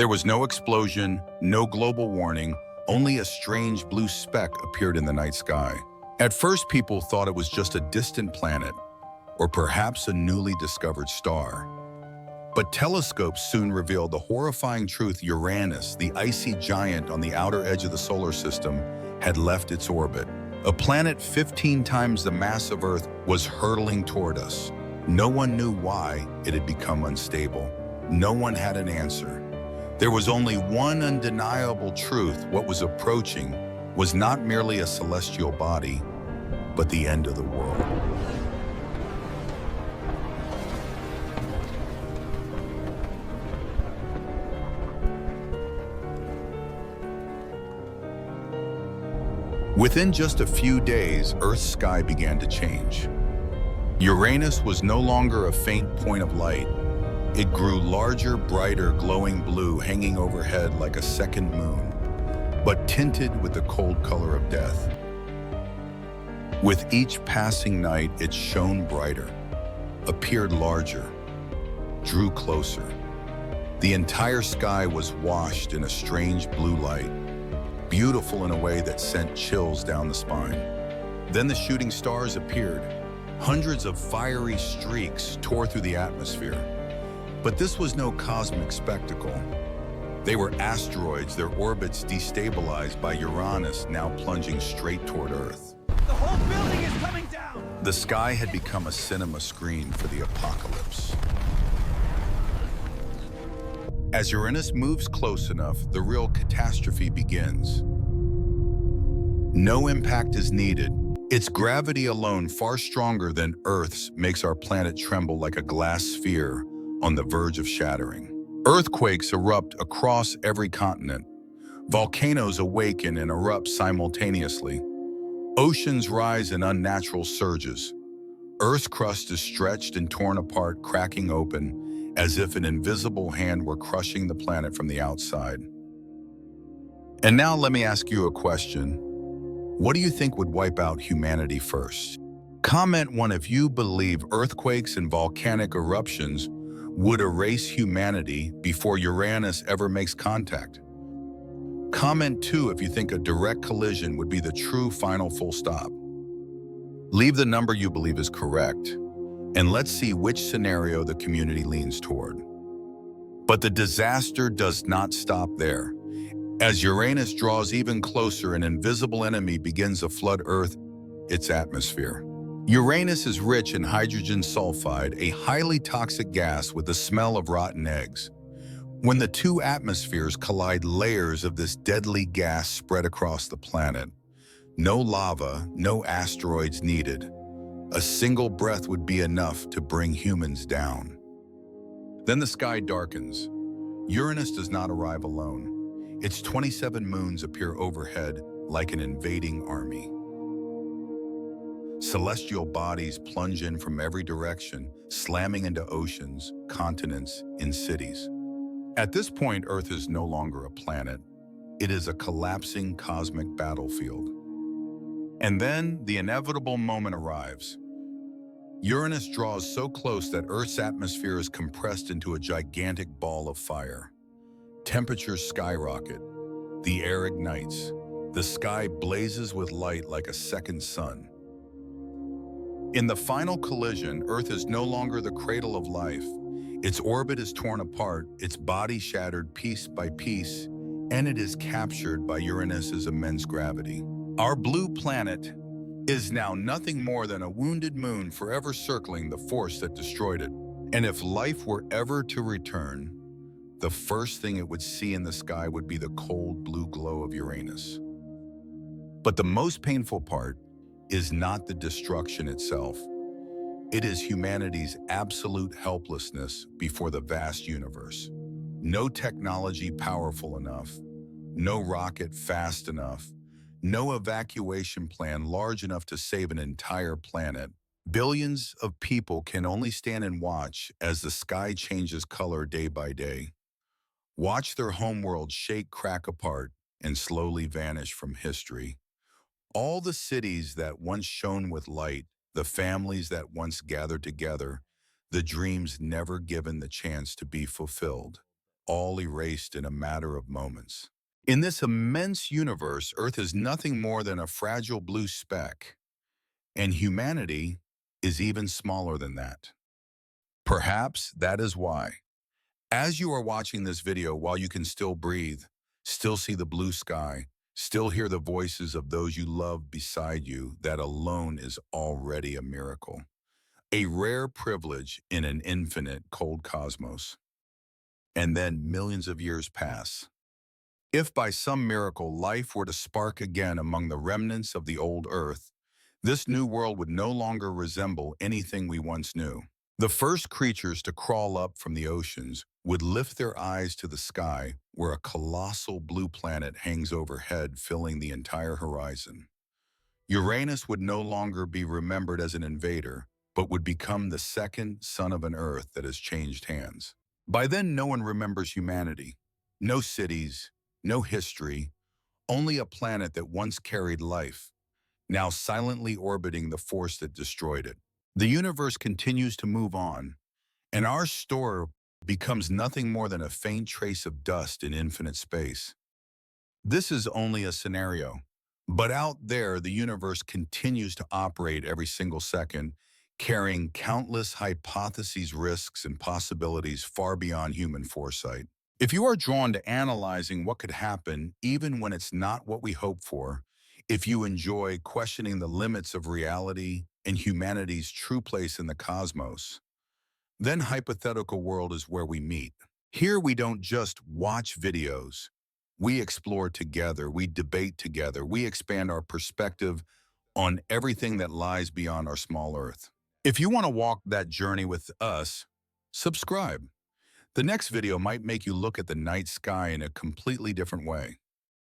There was no explosion, no global warning, only a strange blue speck appeared in the night sky. At first, people thought it was just a distant planet, or perhaps a newly discovered star. But telescopes soon revealed the horrifying truth: Uranus, the icy giant on the outer edge of the solar system, had left its orbit. A planet 15 times the mass of Earth was hurtling toward us. No one knew why it had become unstable. No one had an answer. There was only one undeniable truth: what was approaching was not merely a celestial body, but the end of the world. Within just a few days, Earth's sky began to change. Uranus was no longer a faint point of light. It grew larger, brighter, glowing blue, hanging overhead like a second moon, but tinted with the cold color of death. With each passing night, it shone brighter, appeared larger, drew closer. The entire sky was washed in a strange blue light, beautiful in a way that sent chills down the spine. Then the shooting stars appeared. Hundreds of fiery streaks tore through the atmosphere. But this was no cosmic spectacle. They were asteroids, their orbits destabilized by Uranus now plunging straight toward Earth. The whole building is coming down! The sky had become a cinema screen for the apocalypse. As Uranus moves close enough, the real catastrophe begins. No impact is needed. Its gravity alone, far stronger than Earth's, makes our planet tremble like a glass sphere on the verge of shattering. Earthquakes erupt across every continent. Volcanoes awaken and erupt simultaneously. Oceans rise in unnatural surges. Earth's crust is stretched and torn apart, cracking open, as if an invisible hand were crushing the planet from the outside. And now let me ask you a question. What do you think would wipe out humanity first? Comment one if you believe earthquakes and volcanic eruptions would erase humanity before Uranus ever makes contact. Comment two if you think a direct collision would be the true final full stop. Leave the number you believe is correct, and let's see which scenario the community leans toward. But the disaster does not stop there. As Uranus draws even closer, an invisible enemy begins to flood Earth, its atmosphere. Uranus is rich in hydrogen sulfide, a highly toxic gas with the smell of rotten eggs. When the two atmospheres collide, layers of this deadly gas spread across the planet. No lava, no asteroids needed. A single breath would be enough to bring humans down. Then the sky darkens. Uranus does not arrive alone. Its 27 moons appear overhead like an invading army. Celestial bodies plunge in from every direction, slamming into oceans, continents, and cities. At this point, Earth is no longer a planet. It is a collapsing cosmic battlefield. And then the inevitable moment arrives. Uranus draws so close that Earth's atmosphere is compressed into a gigantic ball of fire. Temperatures skyrocket. The air ignites. The sky blazes with light like a second sun. In the final collision, Earth is no longer the cradle of life. Its orbit is torn apart, its body shattered piece by piece, and it is captured by Uranus's immense gravity. Our blue planet is now nothing more than a wounded moon forever circling the force that destroyed it. And if life were ever to return, the first thing it would see in the sky would be the cold blue glow of Uranus. But the most painful part is not the destruction itself. It is humanity's absolute helplessness before the vast universe. No technology powerful enough, no rocket fast enough, no evacuation plan large enough to save an entire planet. Billions of people can only stand and watch as the sky changes color day by day. Watch their homeworld shake, crack apart, and slowly vanish from history. All the cities that once shone with light, the families that once gathered together, the dreams never given the chance to be fulfilled, all erased in a matter of moments. In this immense universe, Earth is nothing more than a fragile blue speck, and humanity is even smaller than that. Perhaps that is why, as you are watching this video while you can still breathe, still see the blue sky, still hear the voices of those you love beside you, that alone is already a miracle. A rare privilege in an infinite cold cosmos. And then millions of years pass. If by some miracle life were to spark again among the remnants of the old Earth, this new world would no longer resemble anything we once knew. The first creatures to crawl up from the oceans would lift their eyes to the sky where a colossal blue planet hangs overhead, filling the entire horizon. Uranus would no longer be remembered as an invader, but would become the second son of an Earth that has changed hands. By then, no one remembers humanity. No cities, no history, only a planet that once carried life, now silently orbiting the force that destroyed it. The universe continues to move on, and our story becomes nothing more than a faint trace of dust in infinite space. This is only a scenario, but out there, the universe continues to operate every single second, carrying countless hypotheses, risks, and possibilities far beyond human foresight. If you are drawn to analyzing what could happen even when it's not what we hope for, if you enjoy questioning the limits of reality and humanity's true place in the cosmos, then Hypothetical World is where we meet. Here we don't just watch videos. We explore together, we debate together, we expand our perspective on everything that lies beyond our small Earth. If you want to walk that journey with us, subscribe. The next video might make you look at the night sky in a completely different way.